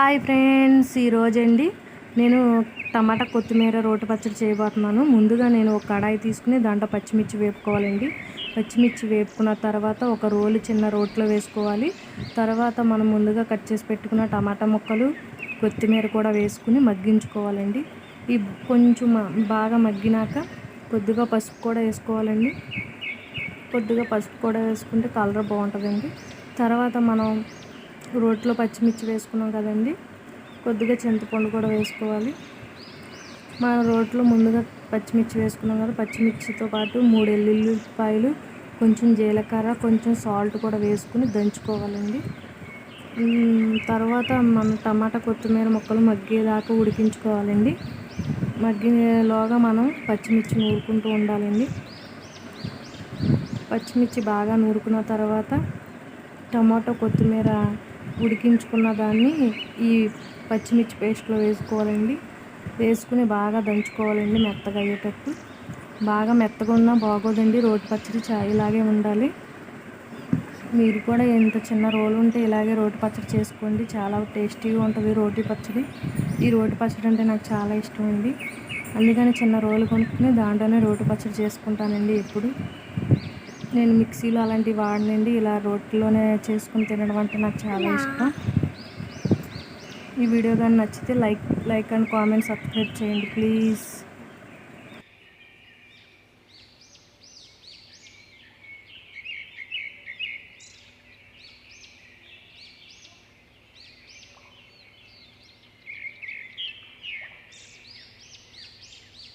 Hi friends, ఈరోజండి నేను టమాటా కొత్తిమీర రోటి పచ్చడి చేయబోతున్నాను. ముందుగా నేను ఒక కడాయి తీసుకుని దాంట్లో పచ్చిమిర్చి వేపుకోవాలండి. పచ్చిమిర్చి వేపుకున్న తర్వాత ఒక రోలు చిన్న రోట్లో వేసుకోవాలి. తర్వాత మనం ముందుగా కట్ చేసి పెట్టుకున్న టమాటా ముక్కలు, కొత్తిమీర కూడా వేసుకుని మగ్గించుకోవాలండి. ఈ కొంచెం బాగా మగ్గినాక కొద్దిగా పసుపు కూడా వేసుకోవాలండి. కొద్దిగా పసుపు కూడా వేసుకుంటే కలర్ బాగుంటుందండి. తర్వాత మనం రోట్లో పచ్చిమిర్చి వేసుకున్నాం కదండి, కొద్దిగా చింతపండు కూడా వేసుకోవాలి. మనం రోట్లో ముందుగా పచ్చిమిర్చి వేసుకున్నాం కదా, పచ్చిమిర్చితో పాటు 3 ఎల్లుల్లిపాయలు, కొంచెం జీలకర్ర, కొంచెం సాల్ట్ కూడా వేసుకుని దంచుకోవాలండి. తర్వాత మన టమాటా కొత్తిమీర ముక్కలు మగ్గేదాకా ఉడికించుకోవాలండి. మగ్గిలోగా మనం పచ్చిమిర్చి నూరుకుంటూ ఉండాలండి. పచ్చిమిర్చి బాగా నూరుకున్న తర్వాత టమాటో కొత్తిమీర ఉడికించుకున్న దాన్ని ఈ పచ్చిమిర్చి పేస్ట్లో వేసుకోవాలండి. వేసుకుని బాగా దంచుకోవాలండి మెత్తగా అయ్యేటట్టు. బాగా మెత్తగా ఉన్నా బాగోదండి, రోటి పచ్చడి ఇలాగే ఉండాలి. మీరు కూడా ఎంత చిన్న రోలు ఉంటే ఇలాగే రోటి పచ్చడి చేసుకోండి, చాలా టేస్టీగా ఉంటుంది రోటి పచ్చడి. ఈ రోటి పచ్చడి అంటే నాకు చాలా ఇష్టం అండి, అందుకని చిన్న రోలు కొనుక్కుని దాంట్లోనే రోటి పచ్చడి చేసుకుంటానండి. ఎప్పుడు నేను మిక్సీలో అలాంటివి వాడనండి, ఇలా రోట్లోనే చేసుకుని తినడం అంటే నాకు చాలా ఇష్టం. ఈ వీడియో కానీ నచ్చితే లైక్ అండ్ కామెంట్, సబ్స్క్రైబ్ చేయండి ప్లీజ్.